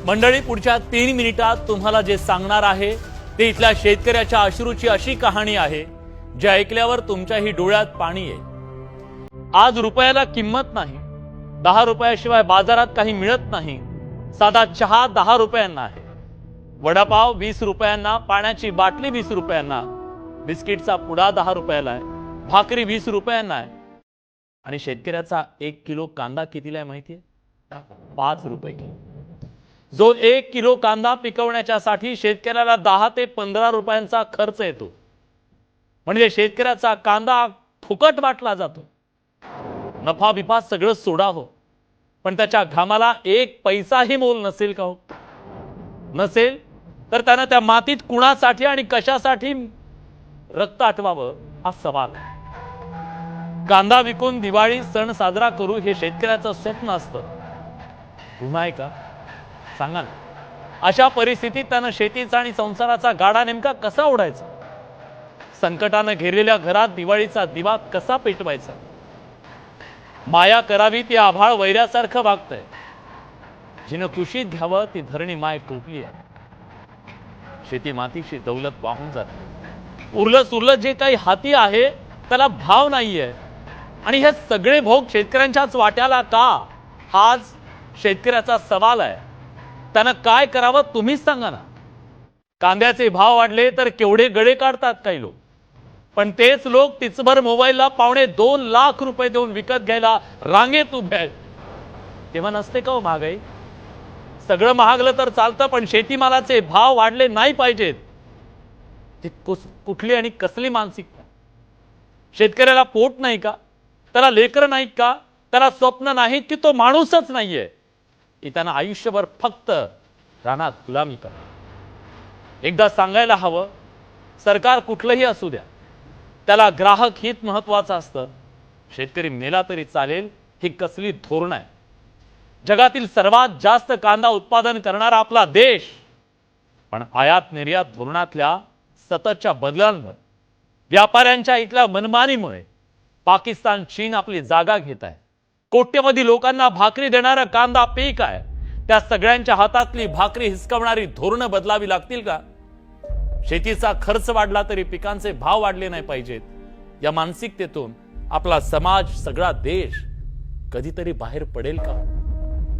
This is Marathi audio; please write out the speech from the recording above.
मंडळी, पुढच्या 3 मिनिटात तुम्हाला जे सांगणार आहे ते इथल्या शेतकऱ्याच्या अश्रूची अशी कहाणी आहे जे ऐकल्यावर तुमच्याही डोळ्यात पाणी येईल। आज रुपयाला किंमत नाही, 10 रुपयाशिवाय बाजारात काही मिळत नाही। साधा चहा 10 रुपयांना आहे, वडापाव 20 रुपयांना, पाण्याची बाटली 20 रुपयांना, बिस्किटचा पुडा 10 रुपयाला आहे, भाकरी 20 रुपयांना आहे। आणि शेतकऱ्याचा 1 किलो कांदा कितीला आहे माहितीये? 5 रुपये किलो। जो 1 किलो कांदा पिकवण्यासाठी शेतकऱ्याला 10 ते 15 रुपयांचा खर्च येतो। म्हणजे शेतकऱ्याचा कांदा फुकट वाटला जातो। नफा बिफा सगळं सोडा हो, पण त्याच्या घामाला 1 पैसाही मोल नसेल का हो? नसेल तर त्यानं त्या मातीत कुणासाठी आणि कशासाठी रक्त आटवावं हा सवाल आहे। कांदा विकून दिवाळी सण साजरा करू हे शेतकऱ्याचं स्वप्न असतं। गुन्हा आहे का? सांगा ना। अशा परिस्थितीत त्यानं शेतीचा आणि संसाराचा गाडा नेमका कसा ओढायचा? संकटानं घेरलेल्या घरात दिवाळीचा दिवा कसा पेटवायचा? माया करावी ती आभाळ वैऱ्यासारखं वागतंय। जिनं कुशीत घ्यावं ती धरणी माय टोपली आहे। शेती मातीची दौलत वाहून जाते। उरलं सुरलं जे काही हाती आहे त्याला भाव नाहीये। आणि हे सगळे भोग शेतकऱ्यांच्याच वाट्याला का? हाच शेतकऱ्याचा सवाल आहे। त्यानं काय करावं तुम्हीच सांगा ना। कांद्याचे भाव वाढले तर केवढे गळे काढतात काही लोक, पण तेच लोक तिचभर मोबाईलला 2.25 लाख रुपये देऊन विकत घ्यायला रांगेत उभे आहेत। तेव्हा नसते का हो महागाई? सगळं महागलं तर चालतं, पण शेतीमालाचे भाव वाढले नाही पाहिजेत। ती कुठली आणि कसली मानसिकता? शेतकऱ्याला पोट नाही का? त्याला लेकरं नाहीत का? त्याला स्वप्न नाहीत की तो माणूसच नाहीये? त्यानं आयुष्यभर फक्त रानात गुलामी करा। एकदा सांगायला हवं, सरकार कुठलंही असू द्या, त्याला ग्राहक हित महत्वाचं असतं। शेतकरी मेला तरी चालेल ही कसली धोरण आहे? जगातील सर्वात जास्त कांदा उत्पादन करणारा आपला देश, पण आयात निर्यात धोरणातल्या सततच्या बदलांवर, व्यापाऱ्यांच्या इथल्या मनमानीमुळे पाकिस्तान, चीन आपली जागा घेत आहे। कोट्यवधी लोकांना भाकरी देणारा कांदा पीक आहे, त्या सगळ्यांच्या हातातली भाकरी हिसकावणारी धोरणं बदलावी लागतील का? शेतीचा खर्च वाढला तरी पिकांचे भाव वाढले नाही पाहिजेत, या मानसिकतेतून आपला समाज, सगळा देश कधीतरी बाहेर पडेल का?